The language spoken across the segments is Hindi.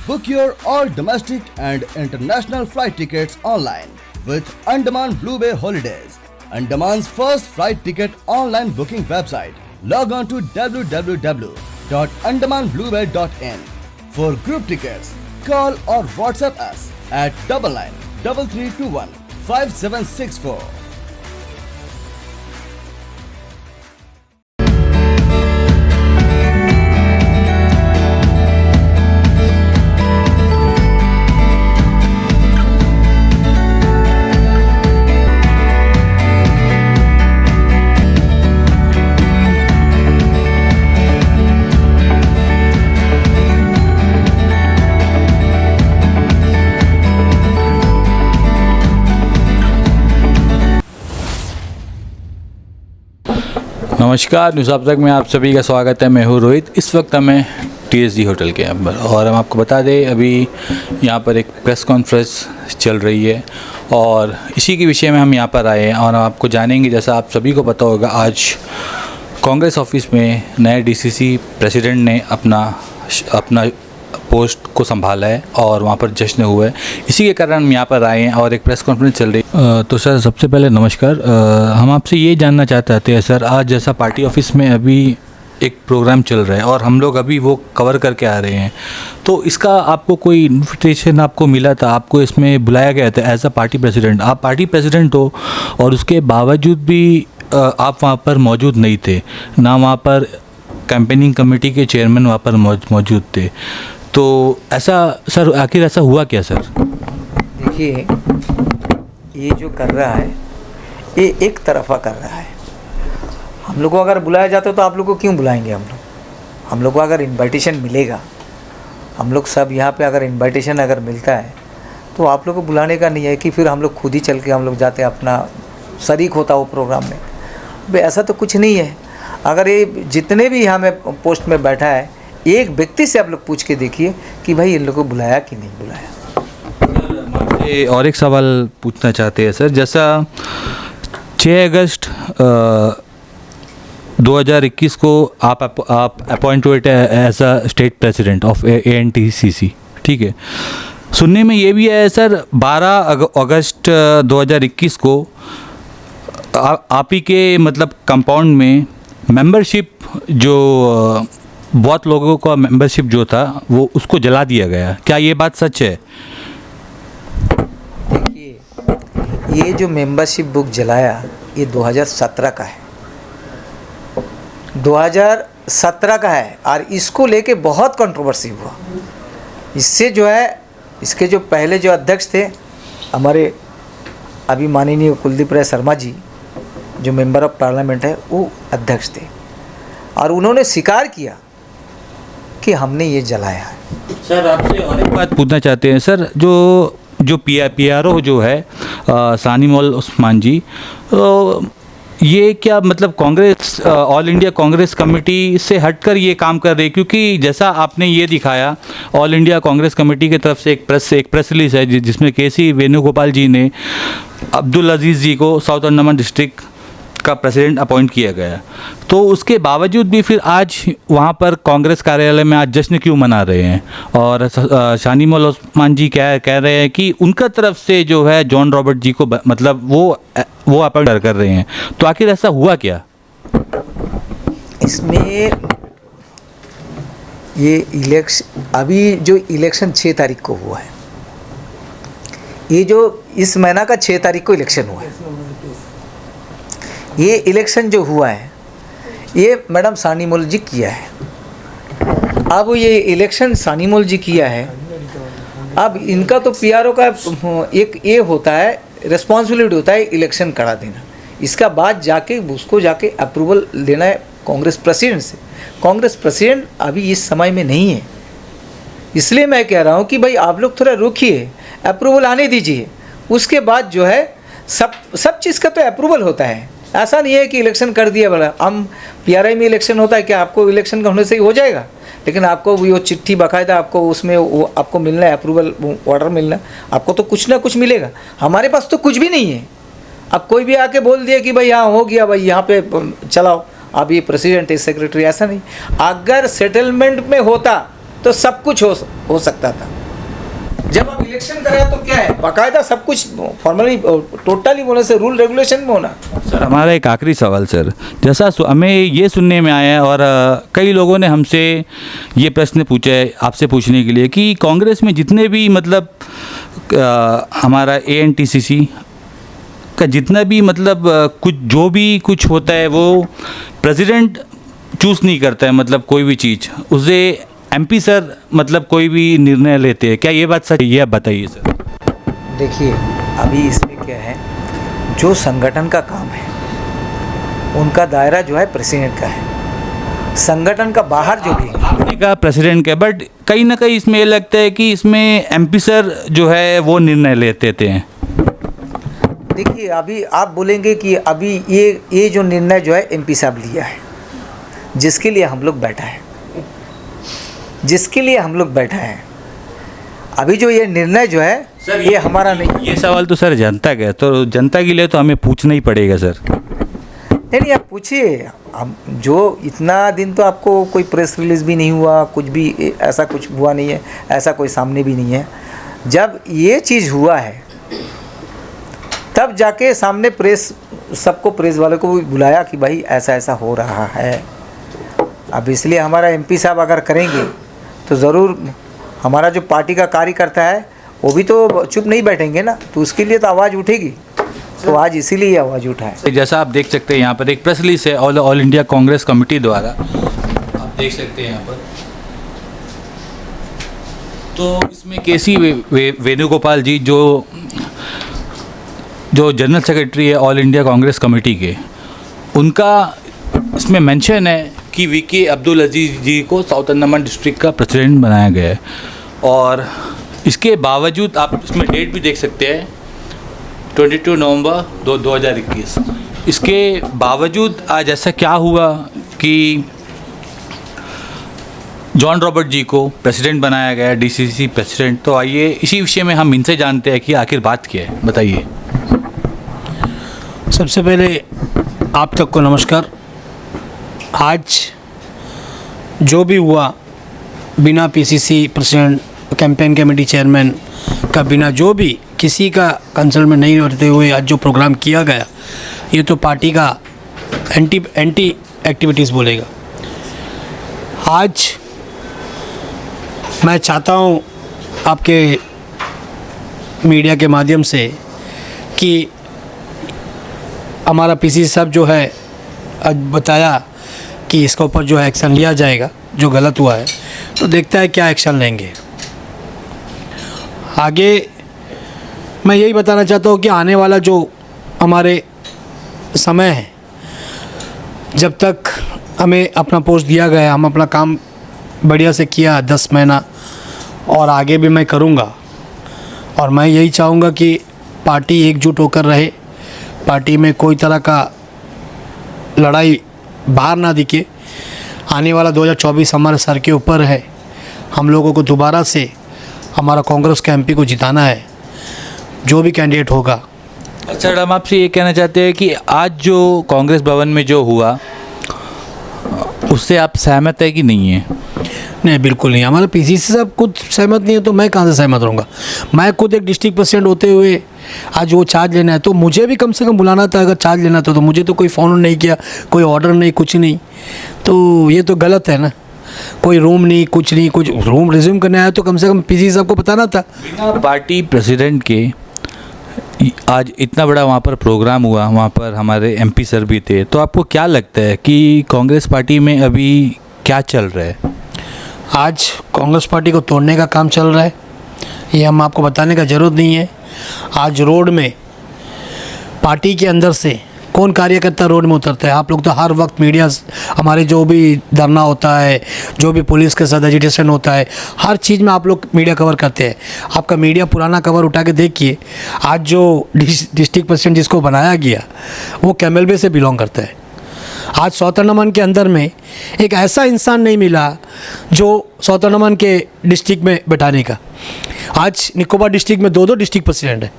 Book your all domestic and international flight tickets online with Andaman Blue Bay Holidays, Andaman's first flight ticket online booking website. Log on to www.andamanbluebay.in. For group tickets, call or WhatsApp us at 993321 5764. नमस्कार, न्यूज़ अब तक में आप सभी का स्वागत है। मैं हूँ रोहित। इस वक्त हमें TSG होटल के अंदर और हम आपको बता दें अभी यहाँ पर एक प्रेस कॉन्फ्रेंस चल रही है और इसी के विषय में हम यहाँ पर आए हैं और हम आपको जानेंगे। जैसा आप सभी को पता होगा, आज कांग्रेस ऑफिस में नए DCC प्रेसिडेंट ने अपना पोस्ट को संभाला है और वहाँ पर जश्न हुआ है। इसी के कारण हम यहाँ पर आए हैं और एक प्रेस कॉन्फ्रेंस चल रही है। तो सर, सबसे पहले नमस्कार। हम आपसे ये जानना चाहते हैं सर, आज जैसा पार्टी ऑफिस में अभी एक प्रोग्राम चल रहा है और हम लोग अभी वो कवर करके आ रहे हैं, तो इसका आपको कोई इन्विटेशन आपको मिला था? आपको इसमें बुलाया गया था एज अ पार्टी प्रेसिडेंट? आप पार्टी प्रेसिडेंट हो और उसके बावजूद भी आप वहाँ पर मौजूद नहीं थे, ना वहाँ पर कैंपेनिंग कमेटी के चेयरमैन वहाँ पर मौजूद थे। तो ऐसा सर, आखिर ऐसा हुआ क्या सर? देखिए, ये जो कर रहा है ये एक तरफा कर रहा है। हम लोग को अगर बुलाया जाता तो आप लोग को क्यों बुलाएंगे? हम लोग को अगर इनविटेशन मिलेगा, हम लोग सब यहाँ पे अगर इनविटेशन अगर मिलता है तो आप लोग को बुलाने का नहीं है कि फिर हम लोग खुद ही चल के हम लोग जाते अपना शरीक होता वो प्रोग्राम में। भाई ऐसा तो कुछ नहीं है। अगर ये जितने भी यहाँ में पोस्ट में बैठा है, एक व्यक्ति से आप लोग पूछ के देखिए कि भाई इन लोगों को बुलाया कि नहीं बुलाया। सर, और एक सवाल पूछना चाहते हैं सर। जैसा 6 अगस्त 2021 को आप अपॉइंट हुए as a state president of ANTCC, ठीक है। सुनने में ये भी है सर, 12 अगस्त 2021 को आप ही के मतलब कंपाउंड में मेंबरशिप जो बहुत लोगों का मेंबरशिप जो था वो उसको जला दिया गया। क्या ये बात सच है? देखिए, ये जो मेंबरशिप बुक जलाया ये 2017 का है, 2017 का है और इसको लेके बहुत कंट्रोवर्सी हुआ। इससे जो है, इसके जो पहले जो अध्यक्ष थे हमारे अभी माननीय कुलदीप राय शर्मा जी, जो मेंबर ऑफ पार्लियामेंट है, वो अध्यक्ष थे और उन्होंने स्वीकार किया कि हमने ये जलाया है। सर, आपसे और एक बात पूछना चाहते हैं सर। जो PRO जो है सानिमोल उस्मान जी, ये क्या मतलब Congress all India Congress committee से हटकर ये काम कर रहे हैं? क्योंकि जैसा आपने ये दिखाया, ऑल इंडिया कांग्रेस कमेटी की तरफ से एक प्रेस रिलीज है जिसमें KC वेणुगोपाल जी ने अब्दुल अजीज़ जी को साउथ अंडमान डिस्ट्रिक्ट का प्रेसिडेंट अपॉइंट किया गया। तो उसके बावजूद भी फिर आज वहाँ पर कांग्रेस कार्यालय में आज जश्न क्यों मना रहे हैं? और शानिमोल उस्मान जी कह रहे हैं कि उनका तरफ से जो है जॉन रॉबर्ट जी को मतलब वो अपॉइंट कर रहे हैं। तो आखिर ऐसा हुआ क्या? इसमें ये इलेक्शन, अभी जो इलेक्शन 6 तारीख को हुआ है, ये जो इस महीना का 6 तारीख को इलेक्शन हुआ है, ये इलेक्शन जो हुआ है ये मैडम सानिमोल जी किया है। अब ये इलेक्शन सानिमोल जी किया है, अब इनका तो PRO का एक ये होता है, रिस्पॉन्सिबिलिटी होता है इलेक्शन करा देना। इसका बाद जाके उसको जाके अप्रूवल लेना है कांग्रेस प्रेसिडेंट से। कांग्रेस प्रेसिडेंट अभी इस समय में नहीं है, इसलिए मैं कह रहा हूँ कि भाई आप लोग थोड़ा रुकिए, अप्रूवल आने दीजिए, उसके बाद जो है सब चीज़ का तो अप्रूवल होता है। ऐसा नहीं है कि इलेक्शन कर दिया बोला। हम PRI में इलेक्शन होता है, क्या आपको इलेक्शन का होने से ही हो जाएगा? लेकिन आपको वो चिट्ठी बाकायदा आपको उसमें वो आपको मिलना है, अप्रूवल ऑर्डर मिलना, आपको तो कुछ ना कुछ मिलेगा। हमारे पास तो कुछ भी नहीं है। अब कोई भी आके बोल दिया कि भाई यहाँ हो गया, भाई यहाँ पे चलाओ, अब ये प्रेसिडेंट है सेक्रेटरी, ऐसा नहीं। अगर सेटलमेंट में होता तो सब कुछ हो सकता था। जब आप इलेक्शन करें तो क्या है, बाकायदा सब कुछ फॉर्मली टोटली होने से रूल रेगुलेशन में होना। सर हमारा एक आखिरी सवाल सर, जैसा हमें ये सुनने में आया है और कई लोगों ने हमसे ये प्रश्न पूछा है आपसे पूछने के लिए कि कांग्रेस में जितने भी मतलब हमारा ANTCC का जितना भी मतलब कुछ जो भी कुछ होता है वो प्रेसिडेंट चूज़ नहीं करता है, मतलब कोई भी चीज़ उसे MP सर मतलब कोई भी निर्णय लेते हैं, क्या ये बात सच है? ये आप बताइए सर। देखिए अभी इसमें क्या है, जो संगठन का काम है उनका दायरा जो है प्रेसिडेंट का है, संगठन का बाहर जो भी है। आपने कहा प्रेसिडेंट का, बट कहीं ना कहीं इसमें ये लगता है कि इसमें MP सर जो है वो निर्णय लेते हैं। देखिए अभी आप बोलेंगे कि अभी ये जो निर्णय जो है MP साहब लिया है, जिसके लिए हम लोग बैठा है, जिसके लिए हम लोग बैठा है, अभी जो ये निर्णय जो है सर ये हमारा नहीं। ये सवाल तो सर जनता का है, तो जनता के लिए तो हमें पूछना ही पड़ेगा सर। नहीं आप पूछिए। अब जो इतना दिन तो आपको कोई प्रेस रिलीज़ भी नहीं हुआ, कुछ भी ऐसा कुछ हुआ नहीं है, ऐसा कोई सामने भी नहीं है। जब ये चीज़ हुआ है तब जाके सामने प्रेस, सबको प्रेस वाले को भी बुलाया कि भाई ऐसा ऐसा हो रहा है। अब इसलिए हमारा MP साहब अगर करेंगे तो ज़रूर हमारा जो पार्टी का कार्यकर्ता है वो भी तो चुप नहीं बैठेंगे ना, तो उसके लिए तो आवाज़ उठेगी। तो आज इसीलिए आवाज़ उठा है। जैसा आप देख सकते हैं यहाँ पर एक प्रेस रिलीज है ऑल इंडिया कांग्रेस कमेटी द्वारा, आप देख सकते हैं यहाँ पर। तो इसमें KC वेणुगोपाल जी जो जनरल सेक्रेटरी है ऑल इंडिया कांग्रेस कमेटी के, उनका इसमें मेंशन है कि VK अब्दुल अजीज़ जी को साउथ अंडमान डिस्ट्रिक्ट का प्रेसिडेंट बनाया गया है। और इसके बावजूद आप इसमें डेट भी देख सकते हैं 22 नवंबर 2021। इसके बावजूद आज ऐसा क्या हुआ कि जॉन रॉबर्ट जी को प्रेसिडेंट बनाया गया, DCC प्रेसिडेंट। तो आइए इसी विषय में हम इनसे जानते हैं कि आखिर बात क्या है, बताइए। सबसे पहले आप तक को नमस्कार। आज जो भी हुआ बिना PCC president, campaign committee chairman का बिना जो भी किसी का कंसल्ट में नहीं रहते हुए आज जो प्रोग्राम किया गया, ये तो पार्टी का एंटी एक्टिविटीज़ बोलेगा। आज मैं चाहता हूँ आपके मीडिया के माध्यम से कि हमारा PCC साहब जो है आज बताया कि इसके ऊपर जो है एक्शन लिया जाएगा, जो गलत हुआ है तो देखता है क्या एक्शन लेंगे। आगे मैं यही बताना चाहता हूँ कि आने वाला जो हमारे समय है, जब तक हमें अपना पोस्ट दिया गया, हम अपना काम बढ़िया से किया 10 महीना, और आगे भी मैं करूँगा। और मैं यही चाहूँगा कि पार्टी एकजुट होकर रहे, पार्टी में कोई तरह का लड़ाई बाहर ना दिखे। आने वाला 2024 हमारे सर के ऊपर है। हम लोगों को दोबारा से हमारा कांग्रेस के MP को जिताना है, जो भी कैंडिडेट होगा। अच्छा, हम आपसे ये कहना चाहते हैं कि आज जो कांग्रेस भवन में जो हुआ उससे आप सहमत है कि नहीं है? नहीं, बिल्कुल नहीं। हमारा PCC साहब खुद सहमत नहीं है तो मैं कहाँ से सहमत रहूँगा। मैं खुद एक डिस्ट्रिक्ट प्रेसिडेंट होते हुए आज वो चार्ज लेना है तो मुझे भी कम से कम बुलाना था। अगर चार्ज लेना था तो मुझे तो कोई फ़ोन नहीं किया, कोई ऑर्डर नहीं, कुछ नहीं। तो ये तो गलत है ना। कोई रूम नहीं, कुछ नहीं, कुछ रूम रिज्यूम करने आया तो कम से कम PCC साहब को बताना था। बिना पार्टी प्रेसिडेंट के आज इतना बड़ा वहाँ पर प्रोग्राम हुआ, वहाँ पर हमारे MP सर भी थे, तो आपको क्या लगता है कि कांग्रेस पार्टी में अभी क्या चल रहा है? आज कांग्रेस पार्टी को तोड़ने का काम चल रहा है, ये हम आपको बताने का ज़रूरत नहीं है। आज रोड में पार्टी के अंदर से कौन कार्यकर्ता रोड में उतरता है? आप लोग तो हर वक्त मीडिया, हमारे जो भी धरना होता है, जो भी पुलिस के साथ एजिटेशन होता है, हर चीज़ में आप लोग मीडिया कवर करते हैं। आपका मीडिया पुराना कवर उठा के देखिए। आज जो डिस्ट्रिक्ट प्रेसिडेंट जिसको बनाया गया वो कैमल बे से बिलोंग करता है। आज साउथ अंडमान के अंदर में एक ऐसा इंसान नहीं मिला जो साउथ अंडमान के डिस्ट्रिक्ट में बैठाने का। आज निकोबार डिस्ट्रिक्ट में 2 डिस्ट्रिक्ट प्रेसिडेंट है,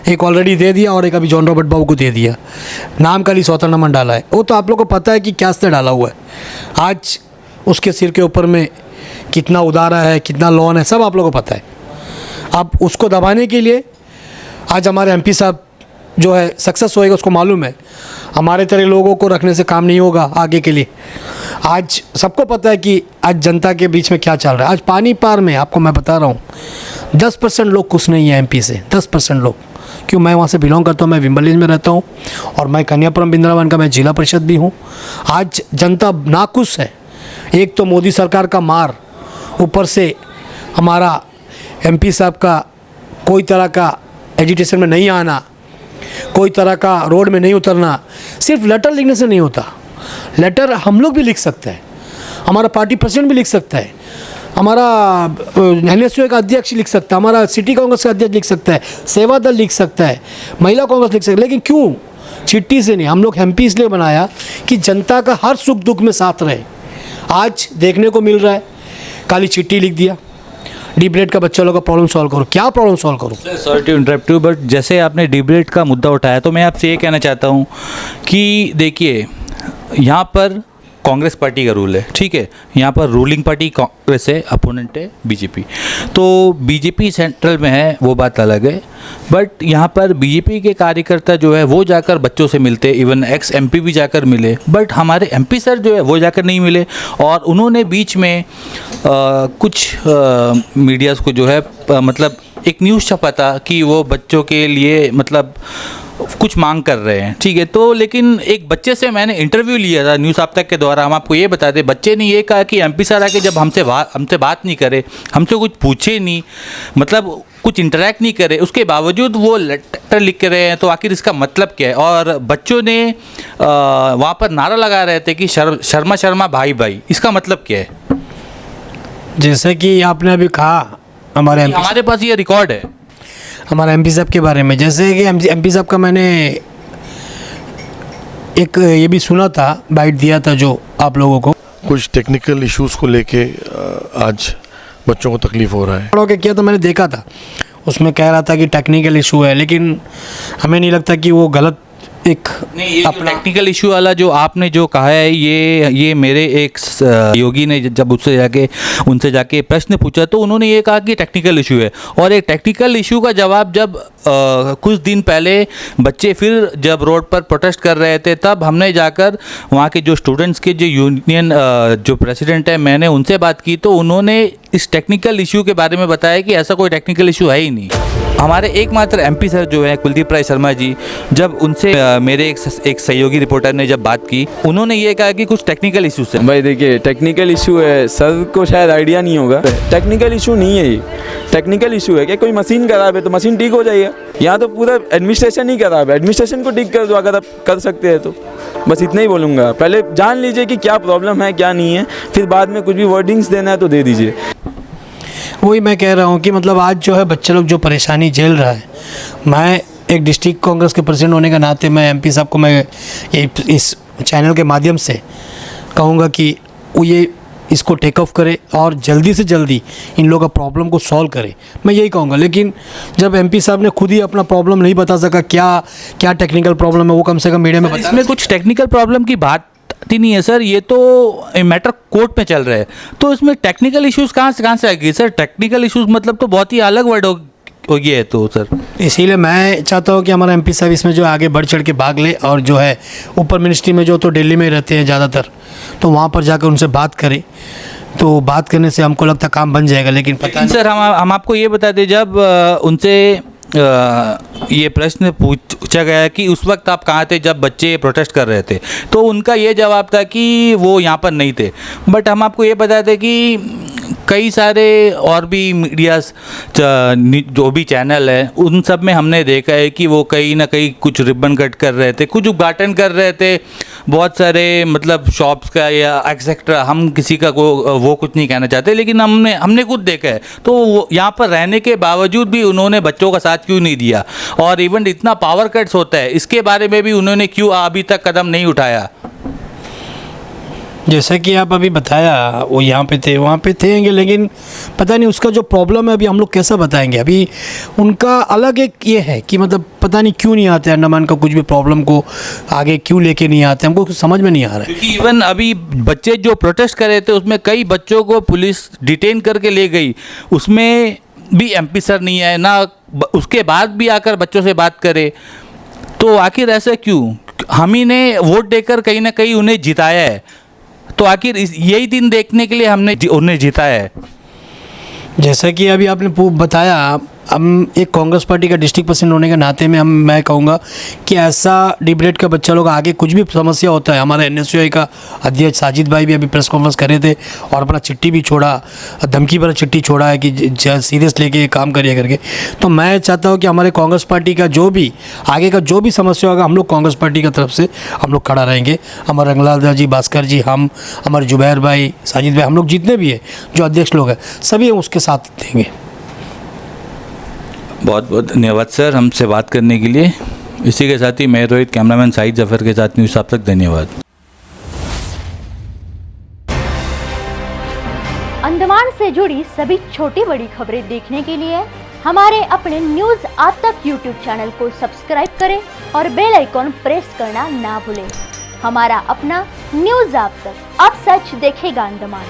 एक ऑलरेडी दे दिया और एक अभी जॉन रॉबर्ट बाबू को दे दिया। नाम खाली साउथ अंडमान डाला है, वो तो आप लोग को पता है कि क्या से डाला हुआ है। आज उसके सिर के ऊपर में कितना उधारा है, कितना लोन है, सब आप लोगों को पता है। अब उसको दबाने के लिए आज हमारे एमपी साहब जो है सक्सेस होएगा, उसको मालूम है हमारे तरह लोगों को रखने से काम नहीं होगा आगे के लिए। आज सबको पता है कि आज जनता के बीच में क्या चल रहा है। आज पानी पार में आपको मैं बता रहा हूँ 10% लोग खुश नहीं है एमपी से, 10% लोग। क्यों, मैं वहाँ से बिलोंग करता हूँ, मैं विम्बलेज में रहता हूँ और मैं कन्यापुरम बिंद्रावन का मैं जिला परिषद भी हूँ। आज जनता नाखुश है। एक तो मोदी सरकार का मार, ऊपर से हमारा एमपी साहब का कोई तरह का एजुटेशन में नहीं आना, कोई तरह का रोड में नहीं उतरना। सिर्फ लेटर लिखने से नहीं होता, लेटर हम लोग भी लिख सकते हैं, हमारा पार्टी प्रेसिडेंट भी लिख सकता है, हमारा NSU का अध्यक्ष लिख सकता है, हमारा सिटी कांग्रेस का अध्यक्ष लिख सकता है, सेवा दल लिख सकता है, महिला कांग्रेस लिख सकता है। लेकिन क्यों चिट्ठी से नहीं? हम लोग एमपी इसलिए बनाया कि जनता का हर सुख दुख में साथ रहे। आज देखने को मिल रहा है खाली चिट्ठी लिख दिया, डिबेट का बच्चा लोग का प्रॉब्लम सॉल्व करो। क्या प्रॉब्लम सॉल्व करो? Sorry to interrupt you, but जैसे आपने डिबेट का मुद्दा उठाया तो मैं आपसे ये कहना चाहता हूँ कि देखिए, यहाँ पर कांग्रेस पार्टी का रूल है, ठीक है। यहाँ पर रूलिंग पार्टी कांग्रेस है, अपोनेंट है बीजेपी। तो बीजेपी सेंट्रल में है, वो बात अलग है। बट यहाँ पर बीजेपी के कार्यकर्ता जो है वो जाकर बच्चों से मिलते, इवन एक्स एमपी भी जाकर मिले, बट हमारे एमपी सर जो है वो जाकर नहीं मिले। और उन्होंने बीच में कुछ मीडियाज़ को जो है मतलब एक न्यूज़ छपा था कि वो बच्चों के लिए मतलब कुछ मांग कर रहे हैं, ठीक है। तो लेकिन एक बच्चे से मैंने इंटरव्यू लिया था न्यूज़ आप तक के द्वारा। हम आपको ये बता दें, बच्चे ने ये कहा कि एमपी सर आके जब हमसे बात नहीं करे, हमसे कुछ पूछे नहीं, मतलब कुछ इंटरेक्ट नहीं करे, उसके बावजूद वो लेटर लिख के रहे हैं, तो आखिर इसका मतलब क्या है? और बच्चों ने वहाँ पर नारा लगा रहे थे कि शर्मा शर्मा भाई भाई, इसका मतलब क्या है? जैसे कि आपने अभी कहा हमारे पास ये रिकॉर्ड है हमारा एमपी साहब के बारे में। जैसे कि एमपी साहब का मैंने एक ये भी सुना था, बाइट दिया था जो आप लोगों को, कुछ टेक्निकल इश्यूज़ को लेके आज बच्चों को तकलीफ़ हो रहा है। पढ़ो के किया तो मैंने देखा था, उसमें कह रहा था कि टेक्निकल इशू है, लेकिन हमें नहीं लगता कि वो गलत एक नहीं, ये अपना टेक्निकल इशू वाला जो आपने जो कहा है, ये मेरे एक योगी ने जब उनसे जाके प्रश्न पूछा तो उन्होंने ये कहा कि टेक्निकल इशू है। और एक टेक्निकल इशू का जवाब जब कुछ दिन पहले बच्चे फिर जब रोड पर प्रोटेस्ट कर रहे थे, तब हमने जाकर वहाँ के जो स्टूडेंट्स के जो यूनियन जो प्रेसिडेंट है, मैंने उनसे बात की तो उन्होंने इस टेक्निकल इशू के बारे में बताया कि ऐसा कोई टेक्निकल इशू है ही नहीं। हमारे एकमात्र एमपी सर जो है कुलदीप राय शर्मा जी, जब उनसे मेरे एक सहयोगी रिपोर्टर ने जब बात की, उन्होंने ये कहा कि कुछ टेक्निकल इशू है। भाई देखिए, टेक्निकल इशू है, सर को शायद आइडिया नहीं होगा। टेक्निकल इशू नहीं है ये, टेक्निकल इशू है कि कोई मशीन खराब है तो मशीन ठीक हो जाएगा। यहाँ तो पूरा एडमिनिस्ट्रेशन ही खराब है, एडमिनिस्ट्रेशन को ठीक कर दो अगर आप कर सकते हैं तो। बस इतना ही बोलूँगा, पहले जान लीजिए कि क्या प्रॉब्लम है क्या नहीं है, फिर बाद में कुछ भी वर्डिंग्स देना है तो दे दीजिए। वही मैं कह रहा हूँ कि मतलब आज जो है बच्चे लोग जो परेशानी झेल रहा है, मैं एक डिस्ट्रिक्ट कांग्रेस के प्रेसिडेंट होने के नाते मैं एमपी साहब को मैं इस चैनल के माध्यम से कहूँगा कि वो ये इसको टेक ऑफ करे और जल्दी से जल्दी इन लोगों का प्रॉब्लम को सॉल्व करे, मैं यही कहूँगा। लेकिन जब एमपी साहब ने खुद ही अपना प्रॉब्लम नहीं बता सका, क्या टेक्निकल प्रॉब्लम है वो कम से कम मीडिया में बता। इसमें कुछ टेक्निकल प्रॉब्लम की बात नहीं है सर, ये तो मैटर कोर्ट में चल रहा है, तो इसमें टेक्निकल इश्यूज कहाँ से आएगी सर? टेक्निकल इश्यूज मतलब तो बहुत ही अलग वर्ड हो गया है तो सर। इसीलिए मैं चाहता हूँ कि हमारा एमपी साहब इसमें जो आगे बढ़ चढ़ के भाग ले, और जो है ऊपर मिनिस्ट्री में जो तो दिल्ली में रहते हैं ज़्यादातर, तो वहाँ पर जाकर उनसे बात करें, तो बात करने से हमको लगता काम बन जाएगा। लेकिन पता नहीं सर, हम आपको ये बता दें, जब उनसे ये प्रश्न पूछा गया कि उस वक्त आप कहाँ थे जब बच्चे प्रोटेस्ट कर रहे थे, तो उनका ये जवाब था कि वो यहाँ पर नहीं थे। बट हम आपको ये बता दें कि कई सारे और भी मीडियाज़ जो भी चैनल है, उन सब में हमने देखा है कि वो कहीं ना कहीं कुछ रिबन कट कर रहे थे, कुछ उद्घाटन कर रहे थे बहुत सारे मतलब शॉप्स का या एक्सेट्रा। हम किसी का वो कुछ नहीं कहना चाहते, लेकिन हमने खुद देखा है। तो यहाँ पर रहने के बावजूद भी उन्होंने बच्चों का साथ क्यों नहीं दिया? और इवन इतना पावर कट्स होता है, इसके बारे में भी उन्होंने क्यों अभी तक कदम नहीं उठाया? जैसा कि आप अभी बताया, वो यहाँ पे थे वहाँ पे थे, लेकिन पता नहीं उसका जो प्रॉब्लम है अभी हम लोग कैसा बताएंगे। अभी उनका अलग एक ये है कि मतलब पता नहीं क्यों नहीं आते अंडमान का कुछ भी प्रॉब्लम को आगे क्यों लेके नहीं आते, हमको कुछ समझ में नहीं आ रहा है। क्योंकि इवन अभी बच्चे जो प्रोटेस्ट कर रहे थे उसमें कई बच्चों को पुलिस डिटेन करके ले गई, उसमें भी एमपी सर नहीं है ना, उसके बाद भी आकर बच्चों से बात करे। तो आखिर ऐसा क्यों? हम ही ने वोट देकर कहीं ना कहीं उन्हें जिताया है, तो आखिर यही दिन देखने के लिए हमने उन्हें जिताया है। जैसा कि अभी आपने बताया, हम एक कांग्रेस पार्टी का डिस्ट्रिक्ट प्रेसिडेंट होने के नाते में मैं कहूँगा कि ऐसा डिबेट का बच्चा लोग आगे कुछ भी समस्या होता है। हमारे NSUI का अध्यक्ष साजिद भाई भी अभी प्रेस कॉन्फ्रेंस कर रहे थे और अपना चिट्ठी भी छोड़ा, धमकी पर चिट्ठी छोड़ा है कि सीरियस लेके काम करिए करके। तो मैं चाहता हूँ कि हमारे कांग्रेस पार्टी का जो भी आगे का जो भी समस्या होगा, हम लोग कांग्रेस पार्टी की तरफ से हम लोग खड़ा रहेंगे। हमारे रंगलाल जी, भास्कर जी, हम, हमारे जुबैर भाई, साजिद भाई, हम लोग जितने भी हैं जो अध्यक्ष लोग हैं सभी उसके साथ देंगे। बहुत बहुत धन्यवाद सर हमसे बात करने के लिए। इसी के साथ ही मैं रोहित, कैमरामैन साहिद जफर के साथ न्यूज़ आप तक धन्यवाद। अंडमान से जुड़ी सभी छोटी बड़ी खबरें देखने के लिए हमारे अपने न्यूज़ आप तक यूट्यूब चैनल को सब्सक्राइब करें और बेल आइकॉन प्रेस करना ना भूलें। हमारा अपना न्यूज़ आप तक, अब सच देखेगा अंडमान।